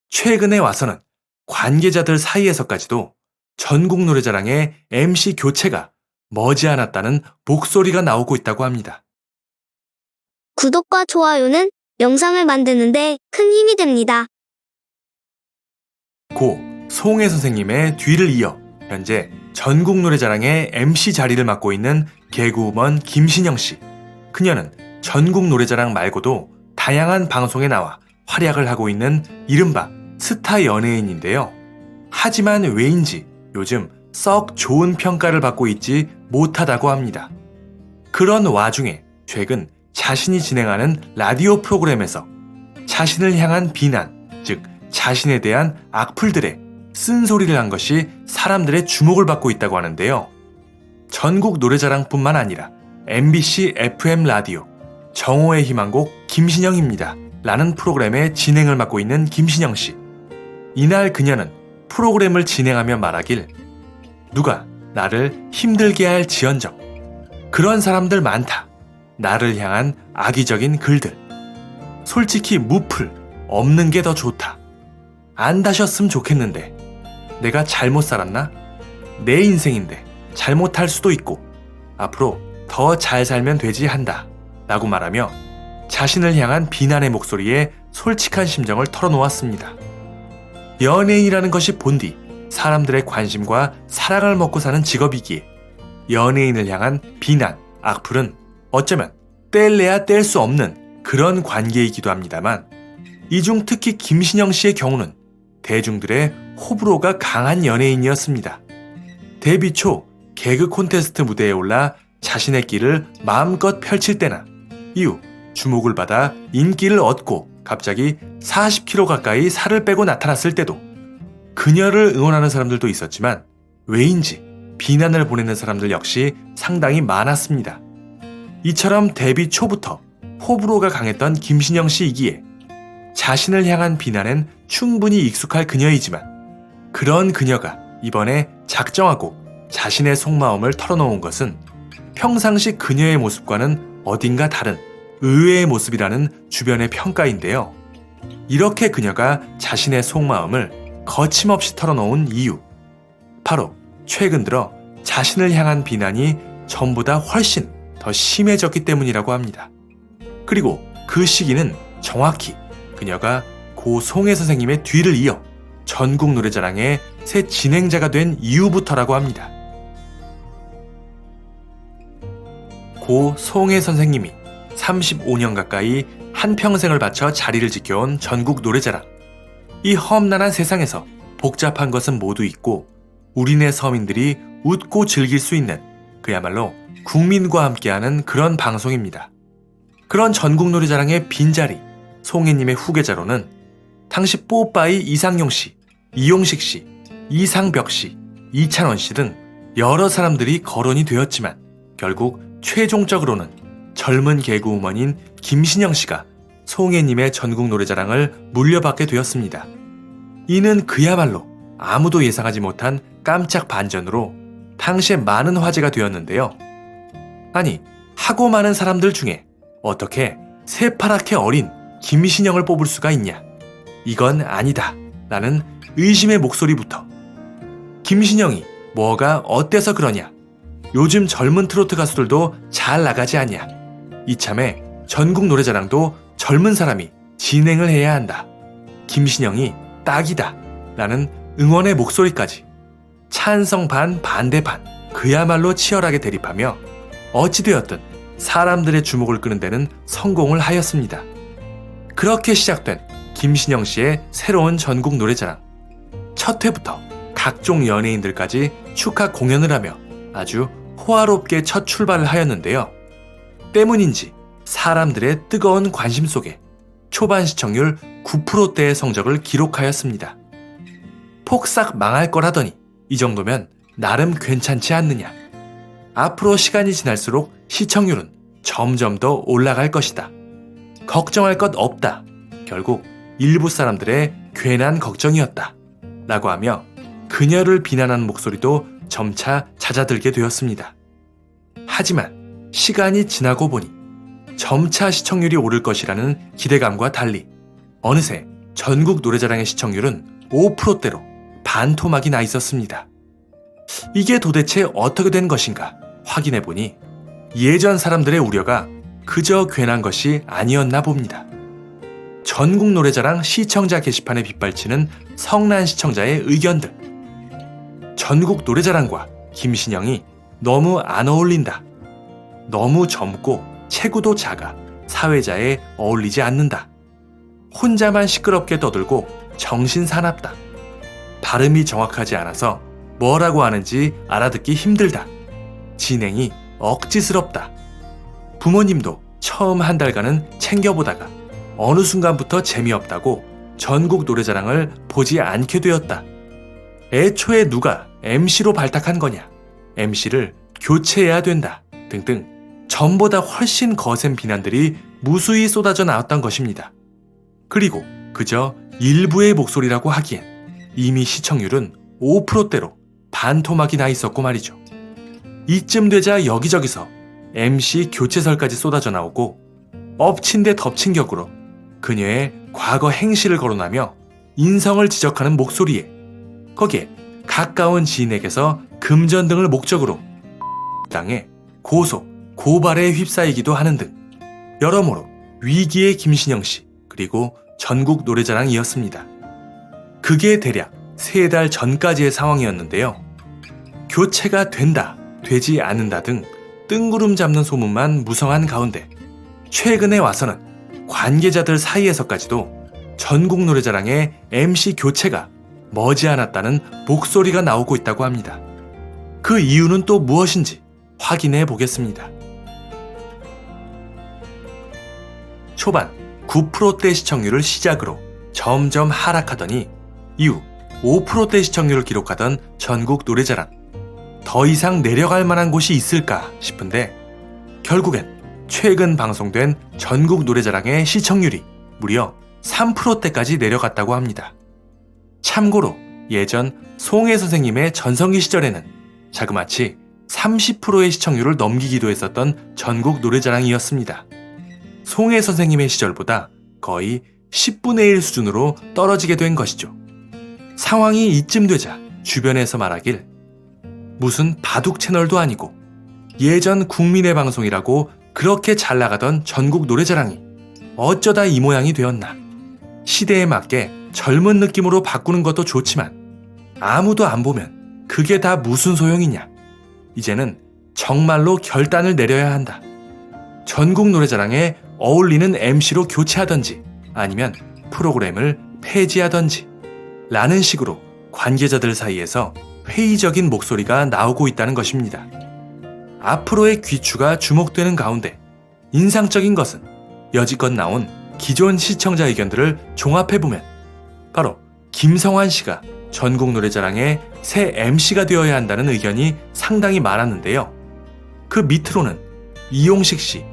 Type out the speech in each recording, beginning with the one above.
최근에 와서는 관계자들 사이에서까지도 전국 노래자랑의 MC 교체가 머지않았다는 목소리가 나오고 있다고 합니다. 구독과 좋아요는 영상을 만드는데 큰 힘이 됩니다. 고 송혜 선생님의 뒤를 이어 현재 전국 노래자랑의 MC 자리를 맡고 있는 개그우먼 김신영 씨. 그녀는 전국 노래자랑 말고도 다양한 방송에 나와 활약을 하고 있는 이른바 스타 연예인인데요. 하지만 왜인지 요즘 썩 좋은 평가를 받고 있지 못하다고 합니다. 그런 와중에 최근 자신이 진행하는 라디오 프로그램에서 자신을 향한 비난, 즉 자신에 대한 악플들의 쓴소리를 한 것이 사람들의 주목을 받고 있다고 하는데요. 전국 노래자랑뿐만 아니라 MBC FM 라디오 정오의 희망곡 김신영입니다 라는 프로그램의 진행을 맡고 있는 김신영 씨. 이날 그녀는 프로그램을 진행하며 말하길, 누가 나를 힘들게 할 지언정 그런 사람들 많다. 나를 향한 악의적인 글들. 솔직히 무플 없는 게 더 좋다. 안 다셨으면 좋겠는데 내가 잘못 살았나? 내 인생인데 잘못할 수도 있고 앞으로 더 잘 살면 되지 한다 라고 말하며 자신을 향한 비난의 목소리에 솔직한 심정을 털어놓았습니다. 연예인이라는 것이 본디 사람들의 관심과 사랑을 먹고 사는 직업이기에 연예인을 향한 비난, 악플은 어쩌면 뗄래야 뗄 수 없는 그런 관계이기도 합니다만, 이 중 특히 김신영 씨의 경우는 대중들의 호불호가 강한 연예인이었습니다. 데뷔 초 개그 콘테스트 무대에 올라 자신의 끼를 마음껏 펼칠 때나 이후 주목을 받아 인기를 얻고 갑자기 40kg 가까이 살을 빼고 나타났을 때도 그녀를 응원하는 사람들도 있었지만 왜인지 비난을 보내는 사람들 역시 상당히 많았습니다. 이처럼 데뷔 초부터 호불호가 강했던 김신영 씨이기에 자신을 향한 비난엔 충분히 익숙할 그녀이지만 그런 그녀가 이번에 작정하고 자신의 속마음을 털어놓은 것은 평상시 그녀의 모습과는 어딘가 다른 의외의 모습이라는 주변의 평가인데요. 이렇게 그녀가 자신의 속마음을 거침없이 털어놓은 이유, 바로 최근 들어 자신을 향한 비난이 전보다 훨씬 더 심해졌기 때문이라고 합니다. 그리고 그 시기는 정확히 그녀가 고 송혜 선생님의 뒤를 이어 전국 노래자랑의 새 진행자가 된 이후부터라고 합니다. 고 송혜 선생님이 35년 가까이 한평생을 바쳐 자리를 지켜온 전국 노래자랑. 이 험난한 세상에서 복잡한 것은 모두 있고 우리네 서민들이 웃고 즐길 수 있는 그야말로 국민과 함께하는 그런 방송입니다. 그런 전국 노래자랑의 빈자리, 송혜님의 후계자로는 당시 뽀빠이 이상용 씨, 이용식 씨, 이상벽 씨, 이찬원 씨 등 여러 사람들이 거론이 되었지만 결국 최종적으로는 젊은 개그우먼인 김신영 씨가 송혜님의 전국 노래자랑을 물려받게 되었습니다. 이는 그야말로 아무도 예상하지 못한 깜짝 반전으로 당시에 많은 화제가 되었는데요. 아니, 하고 많은 사람들 중에 어떻게 새파랗게 어린 김신영을 뽑을 수가 있냐? 이건 아니다 라는 의심의 목소리부터, 김신영이 뭐가 어때서 그러냐? 요즘 젊은 트로트 가수들도 잘 나가지 않냐? 이참에 전국 노래자랑도 젊은 사람이 진행을 해야 한다. 김신영이 딱이다 라는 응원의 목소리까지 찬성 반 반대 반 그야말로 치열하게 대립하며 어찌되었든 사람들의 주목을 끄는 데는 성공을 하였습니다. 그렇게 시작된 김신영 씨의 새로운 전국 노래자랑. 첫 회부터 각종 연예인들까지 축하 공연을 하며 아주 호화롭게 첫 출발을 하였는데요. 때문인지 사람들의 뜨거운 관심 속에 초반 시청률 9%대의 성적을 기록하였습니다. 폭삭 망할 거라더니 이 정도면 나름 괜찮지 않느냐. 앞으로 시간이 지날수록 시청률은 점점 더 올라갈 것이다. 걱정할 것 없다. 결국 일부 사람들의 괜한 걱정이었다. 라고 하며 그녀를 비난하는 목소리도 점차 잦아들게 되었습니다. 하지만 시간이 지나고 보니 점차 시청률이 오를 것이라는 기대감과 달리 어느새 전국 노래자랑의 시청률은 5%대로 반토막이 나 있었습니다. 이게 도대체 어떻게 된 것인가 확인해보니 예전 사람들의 우려가 그저 괜한 것이 아니었나 봅니다. 전국 노래자랑 시청자 게시판에 빗발치는 성난 시청자의 의견들. 전국 노래자랑과 김신영이 너무 안 어울린다. 너무 젊고 체구도 작아 사회자에 어울리지 않는다. 혼자만 시끄럽게 떠들고 정신 사납다. 발음이 정확하지 않아서 뭐라고 하는지 알아듣기 힘들다. 진행이 억지스럽다. 부모님도 처음 한 달간은 챙겨보다가 어느 순간부터 재미없다고 전국 노래자랑을 보지 않게 되었다. 애초에 누가 MC로 발탁한 거냐, MC를 교체해야 된다 등등 전보다 훨씬 거센 비난들이 무수히 쏟아져 나왔던 것입니다. 그리고 그저 일부의 목소리라고 하기엔 이미 시청률은 5%대로 반토막이 나 있었고 말이죠. 이쯤 되자 여기저기서 MC 교체설까지 쏟아져 나오고 엎친 데 덮친 격으로 그녀의 과거 행실을 거론하며 인성을 지적하는 목소리에 거기에 가까운 지인에게서 금전 등을 목적으로 땅에 고소, 고발에 휩싸이기도 하는 등 여러모로 위기의 김신영 씨 그리고 전국 노래자랑이었습니다. 그게 대략 3달 전까지의 상황이었는데요. 교체가 된다, 되지 않는다 등 뜬구름 잡는 소문만 무성한 가운데 최근에 와서는 관계자들 사이에서까지도 전국 노래자랑의 MC 교체가 머지않았다는 목소리가 나오고 있다고 합니다. 그 이유는 또 무엇인지 확인해 보겠습니다. 초반 9%대 시청률을 시작으로 점점 하락하더니 이후 5%대 시청률을 기록하던 전국 노래자랑. 더 이상 내려갈 만한 곳이 있을까 싶은데 결국엔 최근 방송된 전국 노래자랑의 시청률이 무려 3%대까지 내려갔다고 합니다. 참고로 예전 송혜 선생님의 전성기 시절에는 자그마치 30%의 시청률을 넘기기도 했었던 전국 노래자랑이었습니다. 송혜 선생님의 시절보다 거의 10분의 1 수준으로 떨어지게 된 것이죠. 상황이 이쯤 되자 주변에서 말하길 무슨 바둑 채널도 아니고 예전 국민의 방송이라고 그렇게 잘 나가던 전국 노래자랑이 어쩌다 이 모양이 되었나. 시대에 맞게 젊은 느낌으로 바꾸는 것도 좋지만 아무도 안 보면 그게 다 무슨 소용이냐. 이제는 정말로 결단을 내려야 한다. 전국 노래자랑에 어울리는 MC로 교체하던지 아니면 프로그램을 폐지하던지 라는 식으로 관계자들 사이에서 회의적인 목소리가 나오고 있다는 것입니다. 앞으로의 귀추가 주목되는 가운데 인상적인 것은 여지껏 나온 기존 시청자 의견들을 종합해보면 바로 김성환 씨가 전국 노래자랑의 새 MC가 되어야 한다는 의견이 상당히 많았는데요. 그 밑으로는 이용식 씨,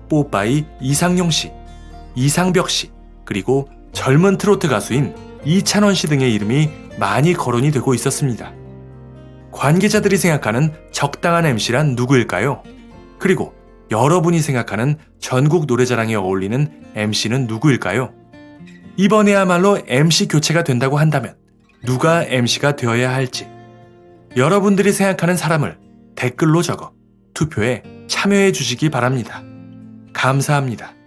뽀빠이 이상용 씨, 이상벽 씨, 그리고 젊은 트로트 가수인 이찬원 씨 등의 이름이 많이 거론이 되고 있었습니다. 관계자들이 생각하는 적당한 MC란 누구일까요? 그리고 여러분이 생각하는 전국 노래자랑에 어울리는 MC는 누구일까요? 이번에야말로 MC 교체가 된다고 한다면 누가 MC가 되어야 할지 여러분들이 생각하는 사람을 댓글로 적어 투표에 참여해 주시기 바랍니다. 감사합니다.